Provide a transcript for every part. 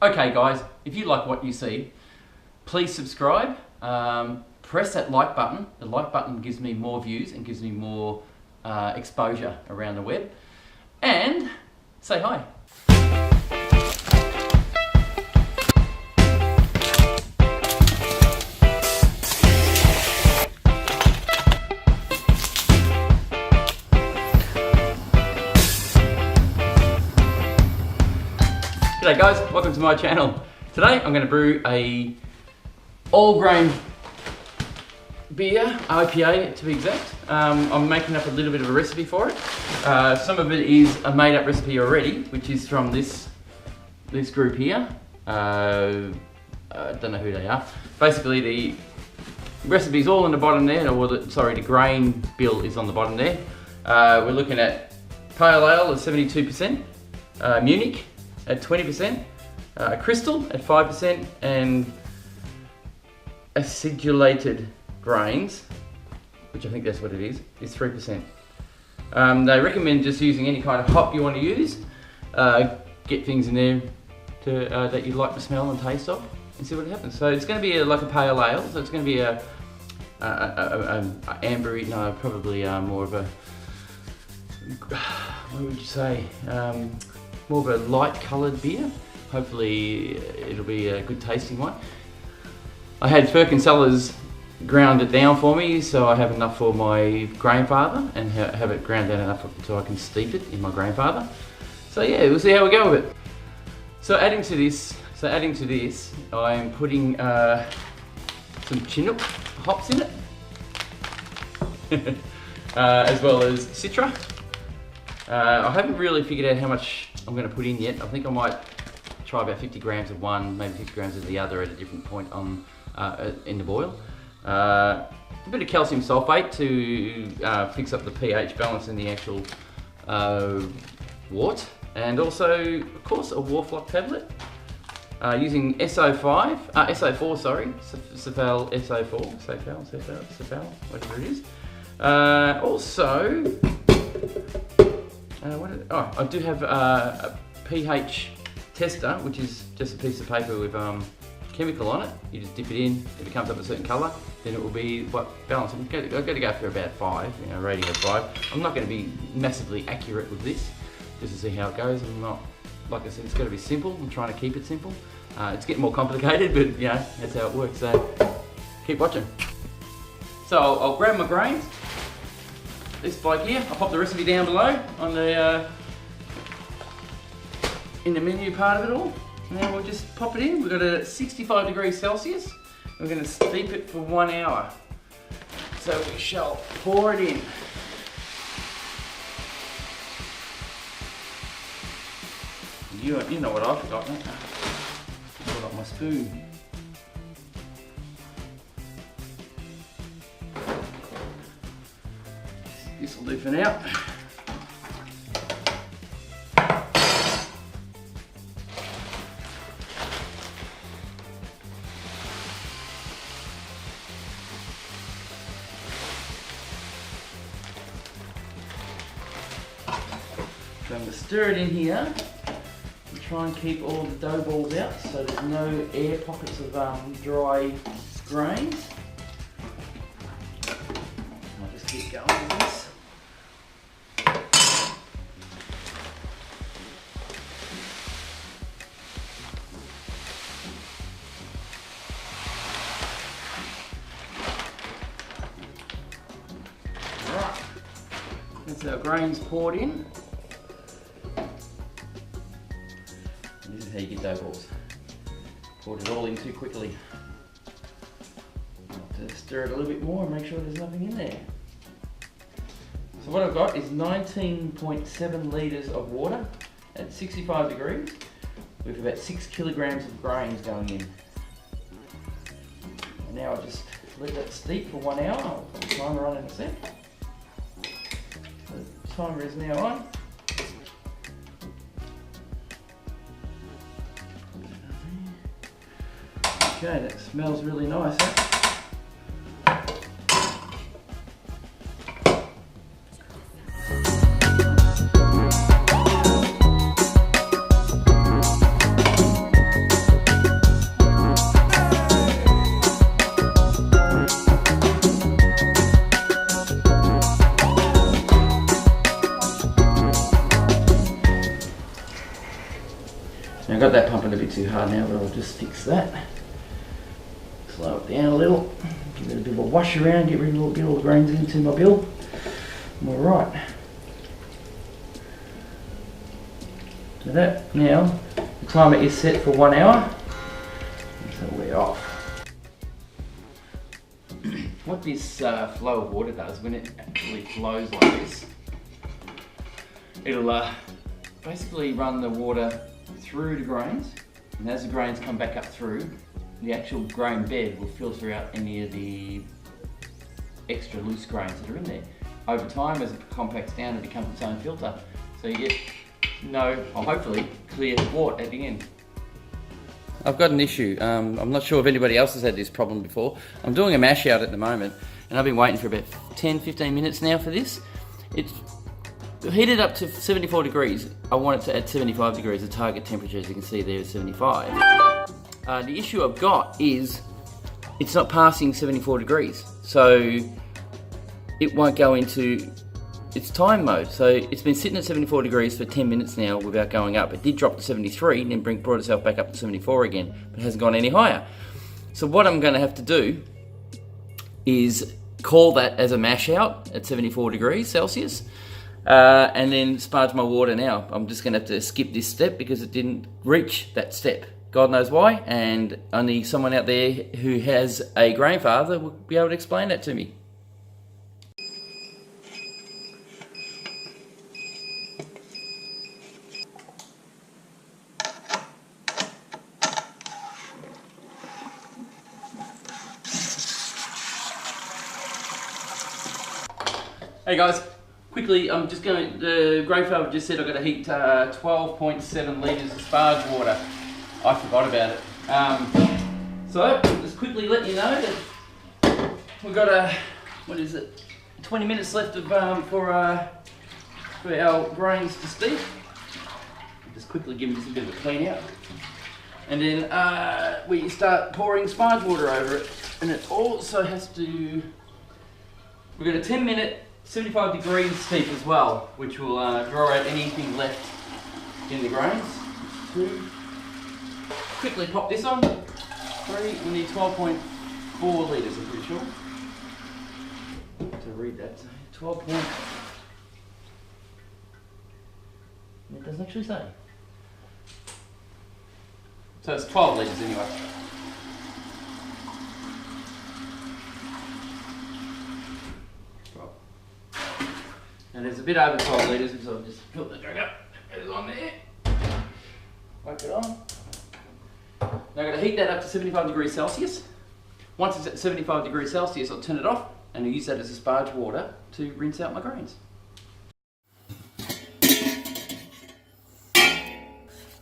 Okay guys, if you like what you see, please subscribe, press that like button. The like button gives me more views and gives me more exposure around the web. And say hi. G'day guys, welcome to my channel. Today I'm going to brew a all-grain beer, IPA to be exact. I'm making up a little bit of a recipe for it. Some of it is a made-up recipe already, which is from this group here. I don't know who they are. Basically the recipe's all in the bottom there, or the grain bill is on the bottom there. We're looking at Pale Ale at 72%, Munich at 20%, Crystal at 5%, and Acidulated grains, which I think that's what it is 3%. They recommend just using any kind of hop you want to use. Get things in there that you like the smell and taste of, and see what happens. So it's going to be like a pale ale, so it's going to be a ambery, no, probably more of a, what would you say, more of a light coloured beer. Hopefully it'll be a good tasting one. I had Firkin Cellars ground it down for me, so I have enough for my grandfather, and have it ground down enough so I can steep it in my grandfather. So yeah, we'll see how we go with it. So adding to this, I'm putting some Chinook hops in it, as well as Citra. I haven't really figured out how much I'm going to put in yet. I think I might try about 50 grams of one, maybe 50 grams of the other at a different point on in the boil. A bit of calcium sulfate to fix up the pH balance in the actual wort, and also, of course, a Warflock tablet using SO4, sorry, Cephal SO4, Cephal, whatever it is. Also. I do have a pH tester, which is just a piece of paper with chemical on it. You just dip it in, if it comes up a certain colour, then it will be what balance. I've got to go for about 5, rating of 5. I'm not going to be massively accurate with this, just to see how it goes. I'm not, like I said, it's got to be simple. I'm trying to keep it simple. It's getting more complicated, but that's how it works. So keep watching. So I'll grab my grains. This bloke here, I'll pop the recipe down below on the in the menu part of it all. Now we'll just pop it in. We've got it at 65 degrees Celsius. We're going to steep it for 1 hour. So we shall pour it in. You know what I forgot, mate? I forgot my spoon. This will do for now. So I'm going to stir it in here and try and keep all the dough balls out so there's no air pockets of dry grains. I'll just keep going with this. That's our grains poured in. And this is how you get dough balls. Poured it all in too quickly. Have to stir it a little bit more and make sure there's nothing in there. So what I've got is 19.7 litres of water at 65 degrees with about 6 kilograms of grains going in. And now I'll just let that steep for 1 hour. I'll put the timer on in a sec. The timer is now on. Okay, that smells really nice, huh? Now, I got that pumping a bit too hard now, but I'll just fix that. Slow it down a little, give it a bit of a wash around, get all the grains into my bill. I'm all right. So that now, the timer is set for 1 hour. So we're off. What this flow of water does, when it actually flows like this, it'll basically run the water through the grains, and as the grains come back up through, the actual grain bed will filter out any of the extra loose grains that are in there. Over time, as it compacts down, it becomes its own filter, so you get hopefully clear water at the end. I've got an issue. I'm not sure if anybody else has had this problem before. I'm doing a mash out at the moment, and I've been waiting for about 10-15 minutes now for this. It's heated up to 74 degrees. I want it to at 75 degrees. The target temperature, as you can see there, is 75. The issue I've got is it's not passing 74 degrees, so it won't go into its time mode. So it's been sitting at 74 degrees for 10 minutes now without going up. It did drop to 73 and then brought itself back up to 74 again, but it hasn't gone any higher. So what I'm going to have to do is call that as a mash out at 74 degrees Celsius, and then sparge my water now. I'm just going to have to skip this step because it didn't reach that step. God knows why, and only someone out there who has a grandfather will be able to explain that to me. Hey guys, quickly, I'm just going, the grandfather just said I've got to heat 12.7 litres of sparge water. I forgot about it. So, just quickly let you know that we've got 20 minutes left of, for our grains to steep. Just quickly give this a bit of a clean out. And then we start pouring sparge water over it. And it also has to, we've got a 10-minute 75 degrees steep as well, which will draw out anything left in the grains. 2. Quickly pop this on. 3. We need 12.4 litres, I'm pretty sure. To read that. 12. It doesn't actually say. So it's 12 litres anyway. And there's a bit over 12 litres, so I'll just fill the jug up. It's on there. Whack it on. Now I'm going to heat that up to 75 degrees Celsius. Once it's at 75 degrees Celsius, I'll turn it off and I'll use that as a sparge water to rinse out my grains.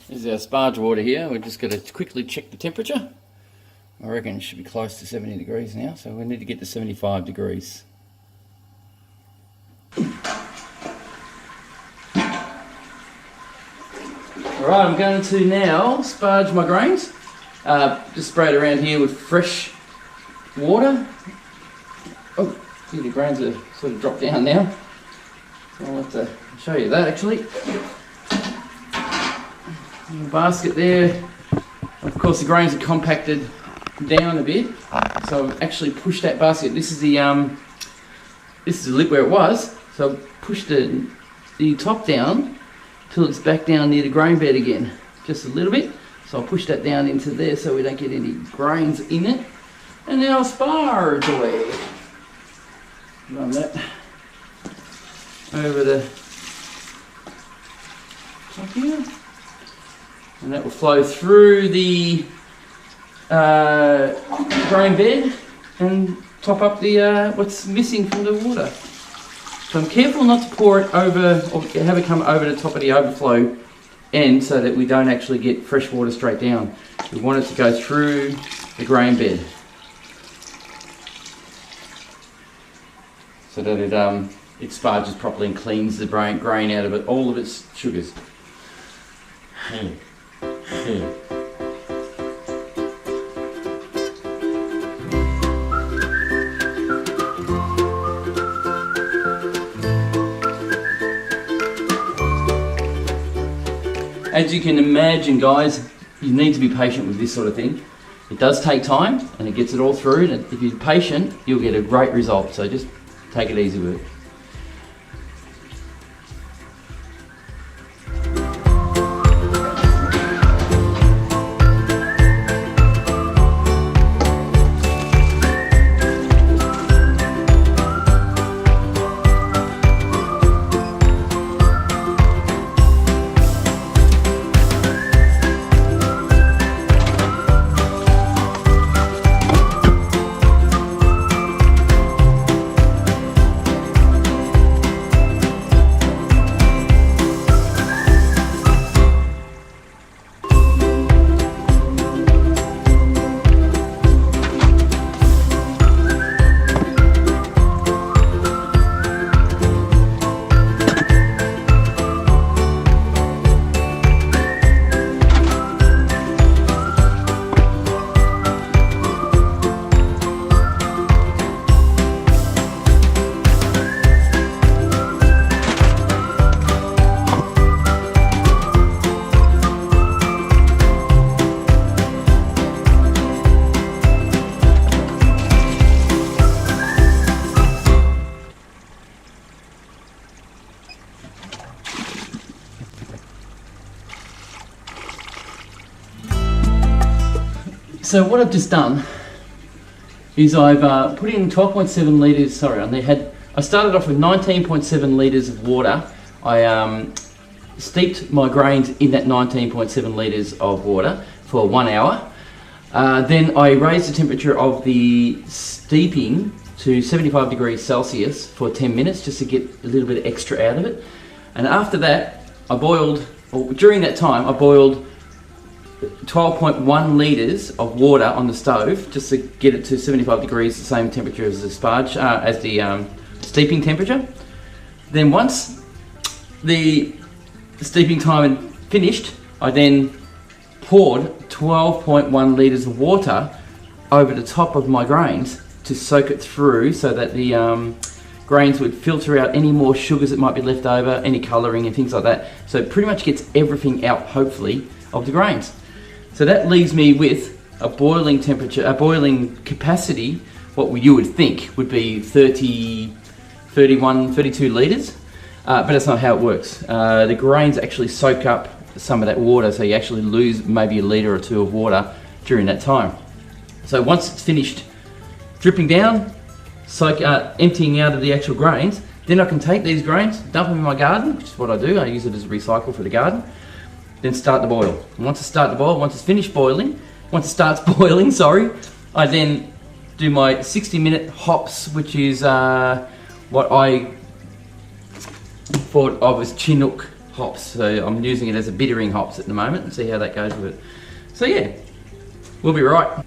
This is our sparge water here. We're just going to quickly check the temperature. I reckon it should be close to 70 degrees now, so we need to get to 75 degrees. Alright, I'm going to now sparge my grains. Just spray it around here with fresh water. Oh, see the grains are sort of dropped down now. So I'll have to show you that actually. In the basket there. Of course the grains are compacted down a bit. So I've actually pushed that basket. This is the lip where it was. So I've pushed the top down till it's back down near the grain bed again, just a little bit. So I'll push that down into there so we don't get any grains in it. And then I'll sparge away. Run that over the top here. And that will flow through the grain bed and top up the what's missing from the water. So I'm careful not to pour it over or have it come over the top of the overflow end so that we don't actually get fresh water straight down. We want it to go through the grain bed so that it sparges properly and cleans the grain out of it, all of its sugars. As you can imagine, guys, you need to be patient with this sort of thing. It does take time, and it gets it all through, and if you're patient, you'll get a great result, so just take it easy with it. So what I've just done is I've put in 12.7 litres, sorry, I started off with 19.7 litres of water. I steeped my grains in that 19.7 litres of water for 1 hour. Then I raised the temperature of the steeping to 75 degrees Celsius for 10 minutes just to get a little bit extra out of it. And after that, I boiled, or during that time, I boiled 12.1 litres of water on the stove just to get it to 75 degrees, the same temperature as the sparge, as the steeping temperature. Then once the steeping time had finished, I then poured 12.1 litres of water over the top of my grains to soak it through so that the grains would filter out any more sugars that might be left over, any colouring and things like that. So it pretty much gets everything out, hopefully, of the grains. So that leaves me with a boiling temperature, a boiling capacity, what you would think would be 30, 31, 32 litres, but that's not how it works. The grains actually soak up some of that water, so you actually lose maybe a litre or two of water during that time. So once it's finished dripping down, emptying out of the actual grains, then I can take these grains, dump them in my garden, which is what I do. I use it as a recycle for the garden. Then start the boil. And once it's finished boiling, once it starts boiling, sorry, I then do my 60-minute hops, which is what I thought of as Chinook hops. So I'm using it as a bittering hops at the moment and see how that goes with it. So yeah, we'll be right.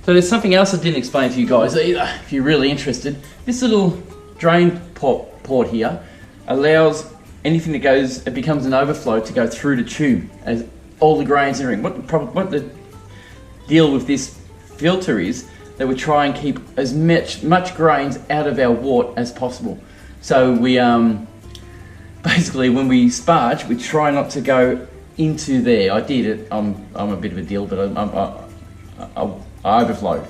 So there's something else I didn't explain to you guys either, if you're really interested. This little drain port here allows anything that becomes an overflow to go through the tube as all the grains are in. What the deal with this filter is that we try and keep as much grains out of our wort as possible. So we basically when we sparge, we try not to go into there. I did it. I'm a bit of a deal, but I overflowed.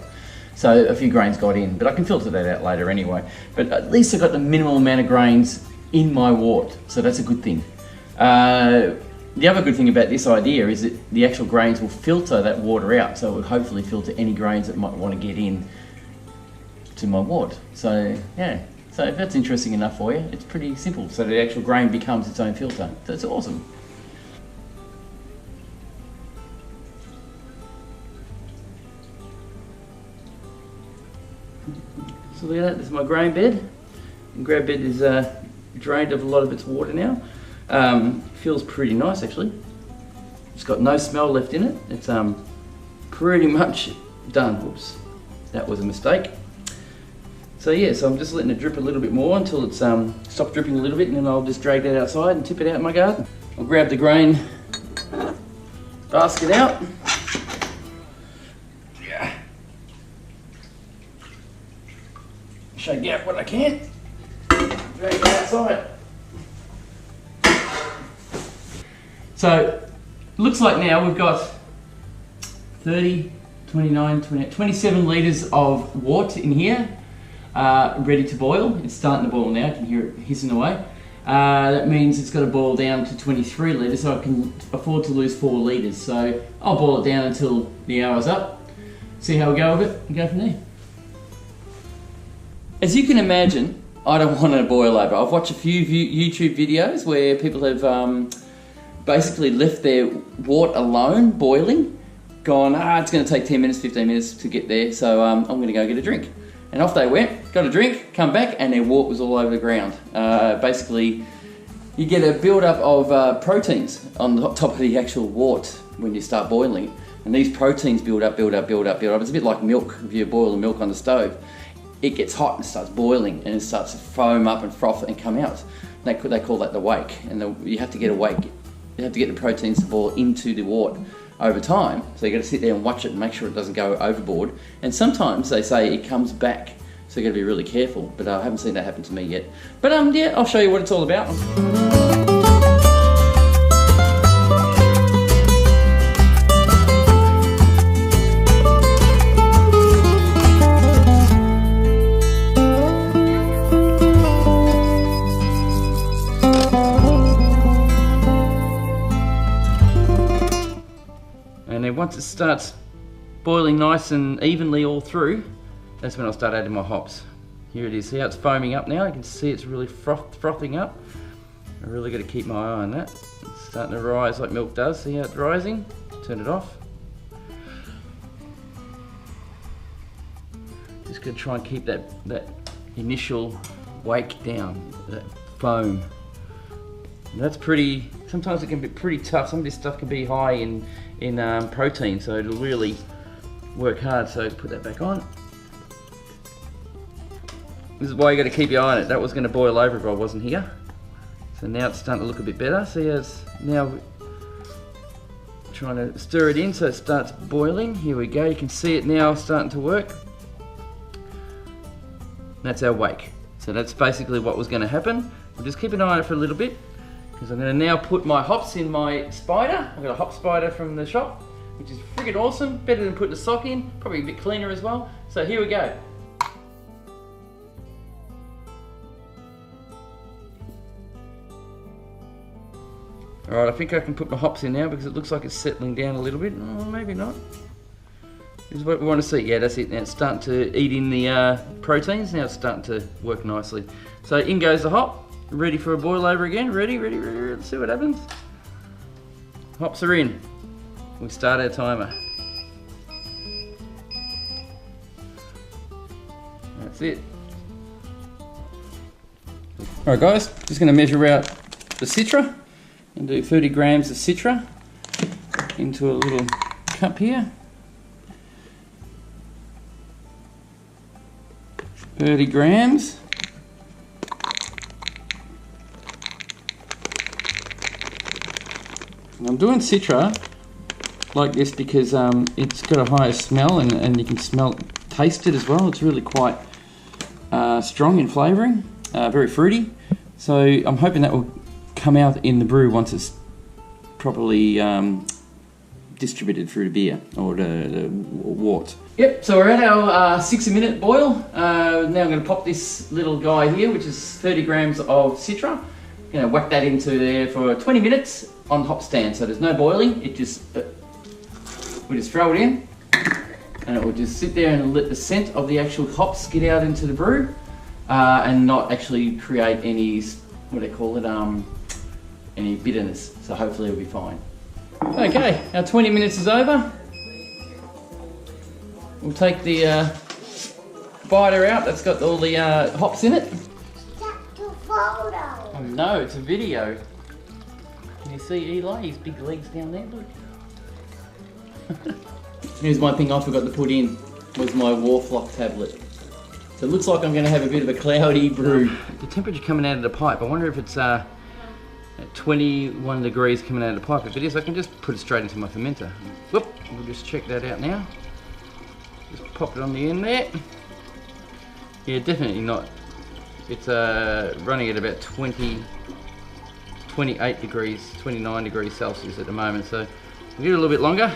So a few grains got in, but I can filter that out later anyway. But at least I got the minimal amount of grains in my wort, so that's a good thing. The other good thing about this idea is that the actual grains will filter that water out, so it will hopefully filter any grains that might want to get in to my wort. So yeah, so if that's interesting enough for you, it's pretty simple. So the actual grain becomes its own filter. So it's awesome. So look at that, this is my grain bed. And grain bed is drained of a lot of its water now. Feels pretty nice actually. It's got no smell left in it. It's pretty much done. Whoops, that was a mistake. So yeah, so I'm just letting it drip a little bit more until it's stopped dripping a little bit, and then I'll just drag that outside and tip it out in my garden. I'll grab the grain basket out. Yeah. Shake out what I can. Drag it outside. So, looks like now we've got 30, 29, 28, 27 litres of wort in here, ready to boil. It's starting to boil now, you can hear it hissing away. That means it's got to boil down to 23 litres, so I can afford to lose 4 litres. So I'll boil it down until the hour's up, see how we go with it, and go from there. As you can imagine, I don't want to boil over. I've watched a few YouTube videos where people have basically left their wort alone, boiling, gone, it's going to take 10 minutes, 15 minutes to get there, so I'm going to go get a drink. And off they went, got a drink, come back, and their wort was all over the ground. Basically, you get a build-up of proteins on the top of the actual wort when you start boiling. And these proteins build up. It's a bit like milk, if you boil the milk on the stove. It gets hot and starts boiling, and it starts to foam up and froth and come out. They call that the wake, and you have to get a wake. You have to get the proteins to boil into the wort over time, so you got to sit there and watch it and make sure it doesn't go overboard. And sometimes they say it comes back, so you got to be really careful. But I haven't seen that happen to me yet. But yeah, I'll show you what it's all about. And then once it starts boiling nice and evenly all through, that's when I'll start adding my hops. Here it is, see how it's foaming up now? You can see it's really frothing up. I really got to keep my eye on that. It's starting to rise like milk does, see how it's rising? Turn it off. Just going to try and keep that initial wake down, that foam. And that's pretty, sometimes it can be pretty tough. Some of this stuff can be high in protein, so it'll really work hard. So put that back on. This is why you got to keep your eye on it. That was going to boil over if I wasn't here. So now it's starting to look a bit better. See how it's now trying to stir it in so it starts boiling. Here we go. You can see it now starting to work. That's our wake. So that's basically what was going to happen. We'll just keep an eye on it for a little bit, because I'm going to now put my hops in my spider. I've got a hop spider from the shop, which is friggin' awesome. Better than putting a sock in, probably a bit cleaner as well. So here we go. Alright, I think I can put my hops in now because it looks like it's settling down a little bit. Oh, maybe not. This is what we want to see. Yeah, that's it. Now it's starting to eat in the proteins. Now it's starting to work nicely. So in goes the hop. Ready for a boil over again. Ready. Let's see what happens. Hops are in. We start our timer. That's it. Alright guys, just going to measure out the Citra and do 30 grams of Citra into a little cup here. 30 grams. I'm doing Citra like this because it's got a higher smell, and you can taste it as well. It's really quite strong in flavouring, very fruity. So I'm hoping that will come out in the brew once it's properly distributed through the beer or the wort. Yep, so we're at our 60-minute boil. Now I'm going to pop this little guy here, which is 30 grams of Citra. I'm going to whack that into there for 20 minutes on hop stand. So there's no boiling. It just we just throw it in, and it will just sit there and let the scent of the actual hops get out into the brew, and not actually create any, what do they call it, any bitterness. So hopefully it'll be fine. Okay, our 20 minutes is over. We'll take the biter out that's got all the hops in it. Oh no, it's a video. Can you see Eli? His big legs down there, look. Here's one thing I forgot to put in, was my Warflock tablet. So it looks like I'm going to have a bit of a cloudy brew. The temperature coming out of the pipe, I wonder if it's at 21 degrees coming out of the pipe. If it is, I can just put it straight into my fermenter. Whoop, we'll just check that out now. Just pop it on the end there. Yeah, definitely not. It's running at about 22 28 degrees, 29 degrees Celsius at the moment, so we'll give it a little bit longer,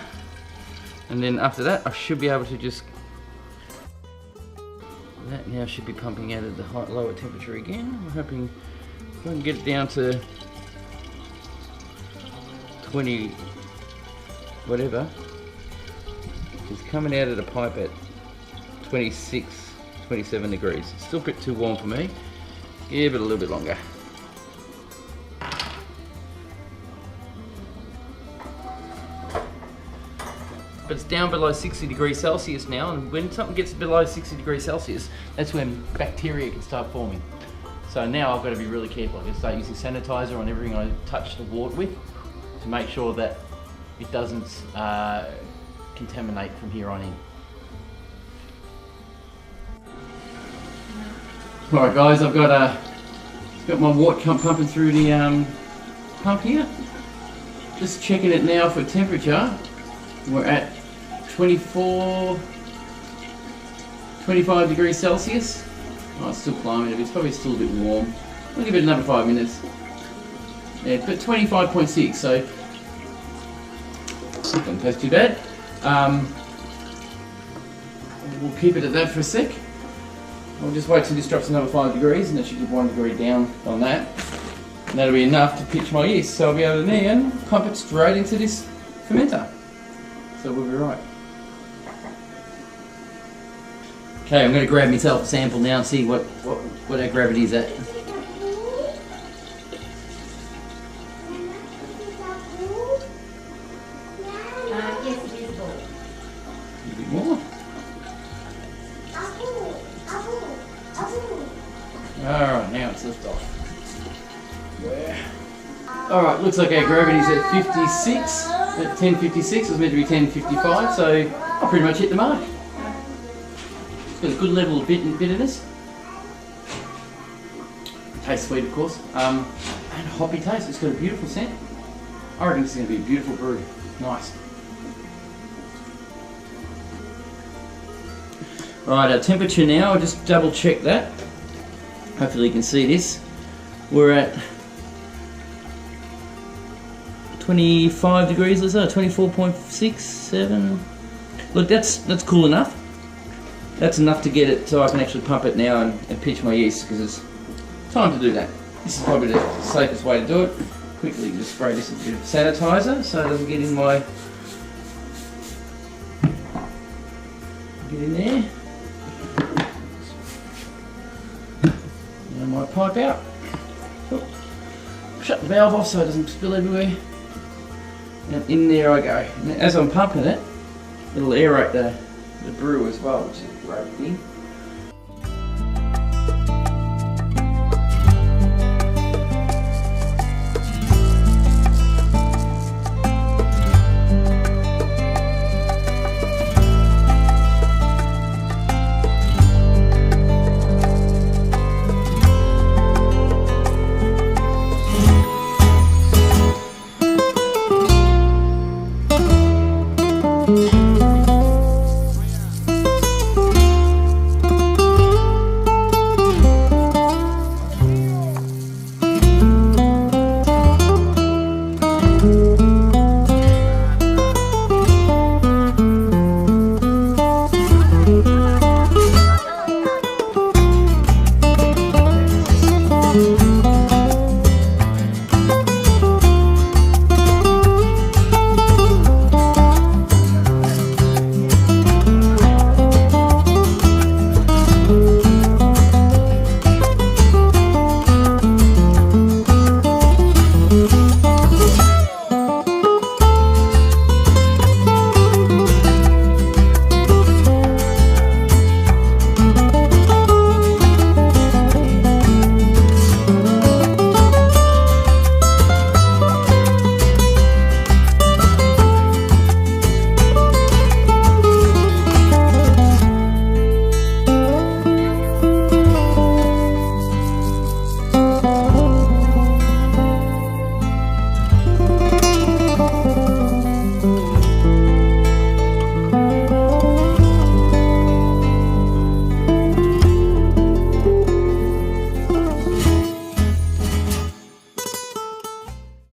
and then after that I should be able to just, that now should be pumping out at the lower temperature again. I'm hoping I can get it down to 20 whatever. It's coming out of the pipe at 26, 27 degrees. It's still a bit too warm for me. Give it a little bit longer. But it's down below 60 degrees Celsius now, and when something gets below 60 degrees Celsius, that's when bacteria can start forming. So now I've got to be really careful. I can start using sanitizer on everything I touch the wort with to make sure that it doesn't contaminate from here on in. Alright guys, I've got my wort pumping through the pump here. Just checking it now for temperature. We're at 25 degrees Celsius. Oh, it's still climbing a bit. It's probably still a bit warm. I'll give it another 5 minutes. Yeah, but 25.6, so doesn't taste too bad. We'll keep it at that for a sec. We'll just wait till this drops another 5 degrees, and that should give 1 degree down on that. And that'll be enough to pitch my yeast, so I'll be able to then pump it straight into this fermenter. So we'll be right. Okay, I'm going to grab myself a sample now and see what our gravity is at. Yes, it is A full. little bit more. Alright, now it's lift off. Alright, looks like our gravity's at 56, at 10.56, it was meant to be 10.55, so I pretty much hit the mark. It's got a good level of bitterness. Tastes sweet, of course, and hoppy taste. It's got a beautiful scent. I reckon this is going to be a beautiful brew. Nice. Alright, our temperature now, I'll just double check that. Hopefully you can see this. We're at 25 degrees or so, 24.67. Look, that's cool enough. That's enough to get it so I can actually pump it now and pitch my yeast, because it's time to do that. This is probably the safest way to do it. Quickly just spray this with a bit of sanitizer so it doesn't get in there. Now my pipe out. Shut the valve off so it doesn't spill everywhere. And in there I go. And as I'm pumping it, it'll aerate the brew as well, which is a great thing.